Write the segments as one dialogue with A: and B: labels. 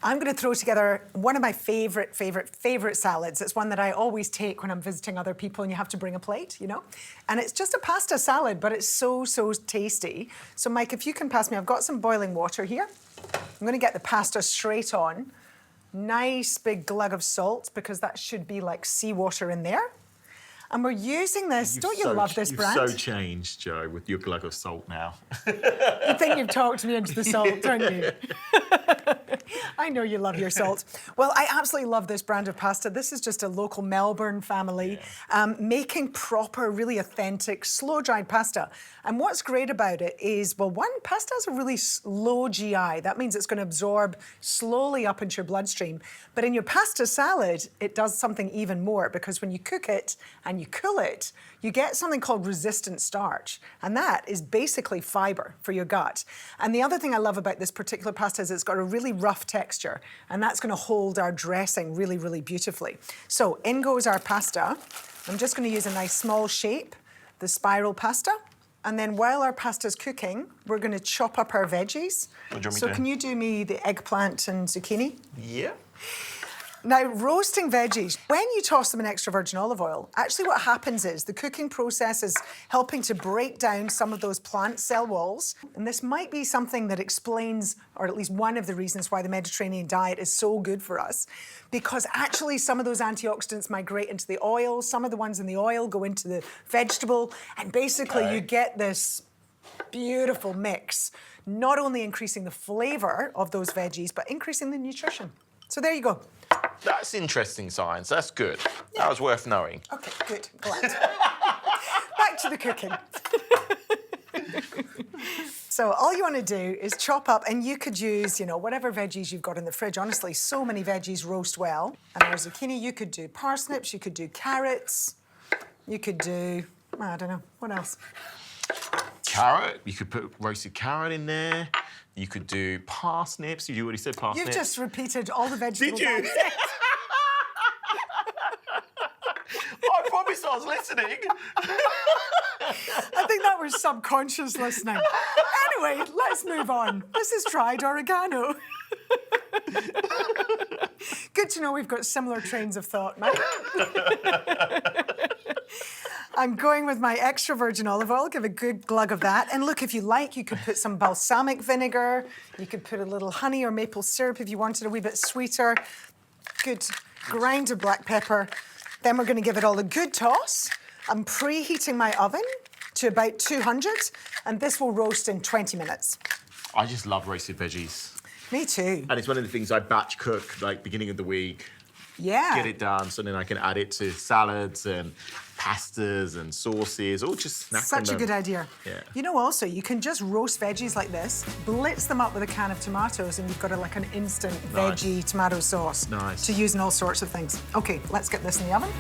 A: I'm going to throw together one of my favorite salads. It's one that I always take when I'm visiting other people and you have to bring a plate, you know? And it's just a pasta salad, but it's so tasty. So Mike, if you can pass me, I've got some boiling water here. I'm going to get the pasta straight on. Nice big glug of salt, because that should be like seawater in there. And we're using this. Don't you love this brand?
B: You've so changed, Joe, with your glug of salt now.
A: You think you've talked me into the salt, don't you? I know you love your salt. Well, I absolutely love this brand of pasta. This is just a local Melbourne family making proper, really authentic, slow-dried pasta. And what's great about it is, well, one, pasta has a really low GI. That means it's going to absorb slowly up into your bloodstream. But in your pasta salad, it does something even more, because when you cook it and you cool it, you get something called resistant starch. And that is basically fiber for your gut. And the other thing I love about this particular pasta is it's got a really rough texture, and that's going to hold our dressing really, really beautifully. So in goes our pasta. I'm just going to use a nice small shape, the spiral pasta. And then while our pasta's cooking, we're going to chop up our veggies.
B: What do you want me
A: So
B: to do?
A: can you do me the eggplant and zucchini?
B: Yeah.
A: Now, roasting veggies, when you toss them in extra virgin olive oil, actually what happens is the cooking process is helping to break down some of those plant cell walls. And this might be something that explains, or at least one of the reasons why the Mediterranean diet is so good for us, because actually some of those antioxidants migrate into the oil, some of the ones in the oil go into the vegetable, and basically you get this beautiful mix, not only increasing the flavour of those veggies, but increasing the nutrition. So there you go.
B: That's interesting science. That's good. Yeah. That was worth knowing.
A: Okay, good. Glad. Back to the cooking. So all you want to do is chop up, and you could use, you know, whatever veggies you've got in the fridge. Honestly, so many veggies roast well. And our zucchini, you could do parsnips, you could do carrots, you could do, I don't know, what else?
B: Carrot. You could put roasted carrot in there. You could do parsnips. You already said parsnips.
A: You've just repeated all the vegetables.
B: Did you?
A: I said.
B: I promised I was listening.
A: I think that was subconscious listening. Anyway, let's move on. This is dried oregano. Good to know we've got similar trains of thought, Mike. I'm going with my extra virgin olive oil. Give a good glug of that. And look, if you like, you could put some balsamic vinegar. You could put a little honey or maple syrup if you wanted a wee bit sweeter. Good grind of black pepper. Then we're going to give it all a good toss. I'm preheating my oven to about 200, and this will roast in 20 minutes.
B: I just love roasted veggies.
A: Me too.
B: And it's one of the things I batch cook, like, beginning of the week.
A: Yeah.
B: Get it done, so then I can add it to salads and pastas and sauces, or just snack on
A: Such a
B: them.
A: good idea.
B: Yeah.
A: You know, also, you can just roast veggies like this, blitz them up with a can of tomatoes, and you've got like an instant
B: Nice.
A: veggie tomato sauce
B: Nice.
A: to use in all sorts of things. Okay, let's get this in the oven.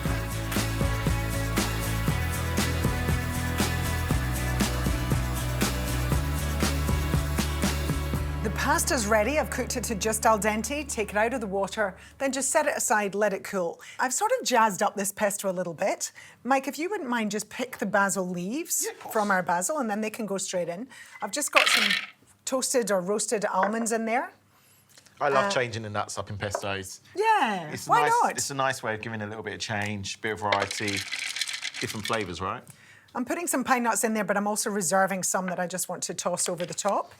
A: The pasta's ready. I've cooked it to just al dente. Take it out of the water, then just set it aside, let it cool. I've sort of jazzed up this pesto a little bit. Mike, if you wouldn't mind, just pick the basil leaves from our basil, and then they can go straight in. I've just got some toasted or roasted almonds in there.
B: I love changing the nuts up in pestos.
A: Yeah,
B: It's
A: why
B: nice,
A: not?
B: It's a nice way of giving a little bit of change, bit of variety, different flavours, right?
A: I'm putting some pine nuts in there, but I'm also reserving some that I just want to toss over the top.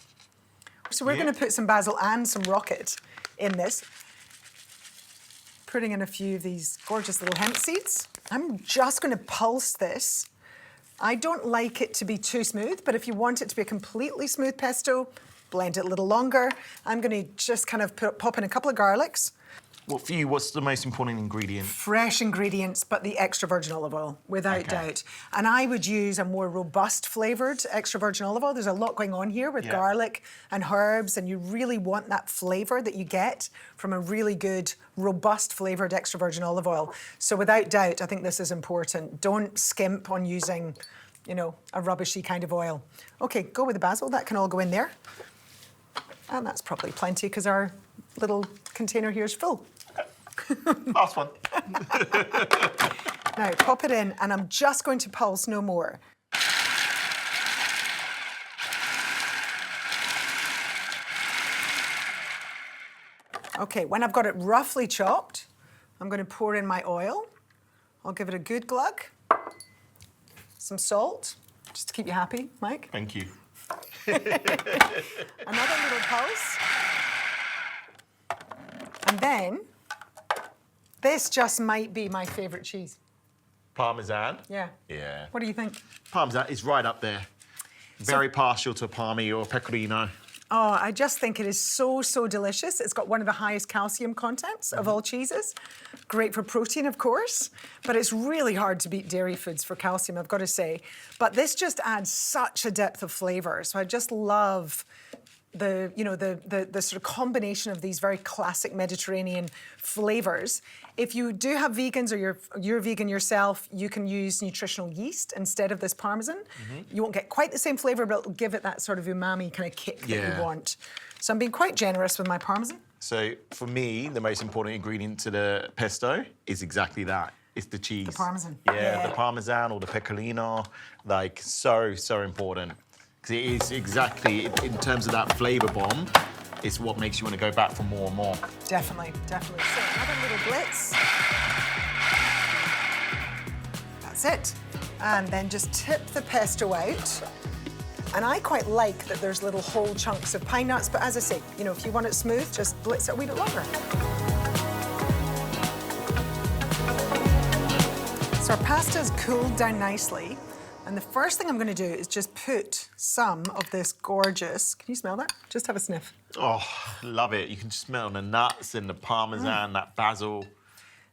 A: So we're going to put some basil and some rocket in this. Putting in a few of these gorgeous little hemp seeds. I'm just going to pulse this. I don't like it to be too smooth, but if you want it to be a completely smooth pesto, blend it a little longer. I'm going to just kind of pop in a couple of garlics.
B: Well, for you, what's the most important ingredient?
A: Fresh ingredients, but the extra virgin olive oil, without doubt. And I would use a more robust flavoured extra virgin olive oil. There's a lot going on here with garlic and herbs, and you really want that flavour that you get from a really good, robust flavoured extra virgin olive oil. So without doubt, I think this is important. Don't skimp on using, you know, a rubbishy kind of oil. Okay, go with the basil. That can all go in there. And that's probably plenty because our little container here is full.
B: Last one.
A: Now, pop it in, and I'm just going to pulse, no more. Okay, when I've got it roughly chopped, I'm going to pour in my oil. I'll give it a good glug. Some salt, just to keep you happy, Mike.
B: Thank you.
A: Another little pulse. And then, this just might be my favourite cheese.
B: Parmesan?
A: Yeah.
B: Yeah.
A: What do you think?
B: Parmesan is right up there. Very partial to Parmy or Pecorino.
A: Oh, I just think it is so, so delicious. It's got one of the highest calcium contents of all cheeses. Great for protein, of course, but it's really hard to beat dairy foods for calcium, I've got to say. But this just adds such a depth of flavour. So I just love the sort of combination of these very classic Mediterranean flavours. If you do have vegans or you're vegan yourself, you can use nutritional yeast instead of this Parmesan. You won't get quite the same flavour, but it'll give it that sort of umami kind of kick that you want. So I'm being quite generous with my Parmesan.
B: So for me, the most important ingredient to the pesto is exactly that. It's the cheese.
A: The Parmesan.
B: Yeah, the Parmesan or the Pecorino, like so important. Because it is exactly, in terms of that flavour bomb, it's what makes you want to go back for more and more.
A: Definitely, definitely. So another little blitz. That's it. And then just tip the pesto out. And I quite like that there's little whole chunks of pine nuts, but as I say, you know, if you want it smooth, just blitz it a wee bit longer. So our pasta's cooled down nicely. And the first thing I'm going to do is just put some of this gorgeous, can you smell that? Just have a sniff.
B: Oh, love it. You can just smell the nuts and the Parmesan, that basil.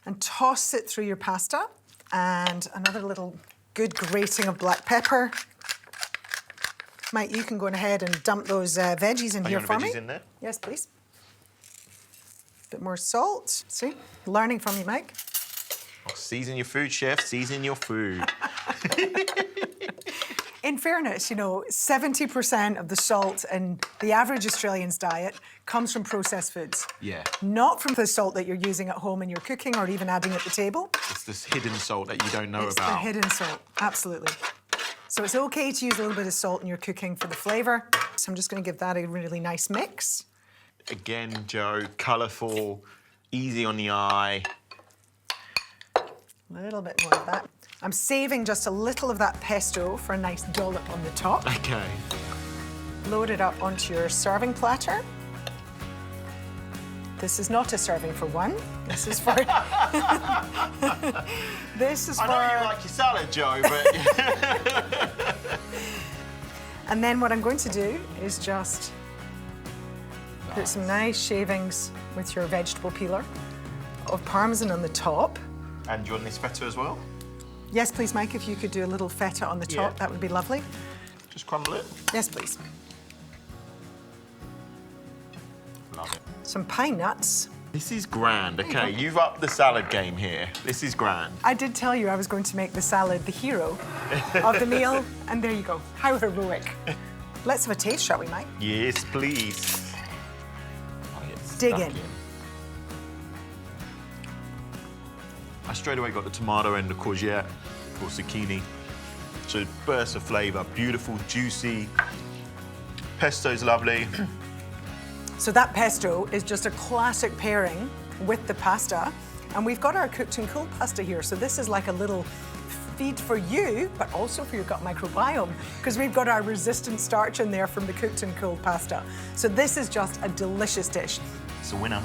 A: And toss it through your pasta. And another little good grating of black pepper. Mike, you can go ahead and dump those veggies in here for me.
B: Veggies in there?
A: Yes, please. Bit more salt. See, learning from you, Mike.
B: Oh, season your food, chef. Season your food.
A: In fairness, you know, 70% of the salt in the average Australian's diet comes from processed foods.
B: Yeah.
A: Not from the salt that you're using at home in your cooking or even adding at the table.
B: It's this hidden salt that you don't know
A: It's
B: about.
A: the hidden salt, absolutely. So it's okay to use a little bit of salt in your cooking for the flavour. So I'm just going to give that a really nice mix.
B: Again, Joe, colourful, easy on the eye.
A: A little bit more of that. I'm saving just a little of that pesto for a nice dollop on the top.
B: Okay.
A: Load it up onto your serving platter. This is not a serving for one. This is for... This is for...
B: I know you like your salad, Joe, but...
A: And then what I'm going to do is just put some nice shavings with your vegetable peeler of Parmesan on the top.
B: And do you want this feta as well?
A: Yes, please, Mike, if you could do a little feta on the top, that would be lovely.
B: Just crumble it.
A: Yes, please.
B: Love it.
A: Some pine nuts.
B: This is grand, okay? You've upped the salad game here. This is grand.
A: I did tell you I was going to make the salad the hero of the meal, and there you go. How heroic. Let's have a taste, shall we, Mike?
B: Yes, please.
A: Dig in.
B: I straight away got the tomato and the courgette or zucchini. So burst of flavour, beautiful, juicy. Pesto's lovely.
A: So that pesto is just a classic pairing with the pasta. And we've got our cooked and cooled pasta here. So this is like a little feed for you, but also for your gut microbiome, because we've got our resistant starch in there from the cooked and cooled pasta. So this is just a delicious dish.
B: It's a winner.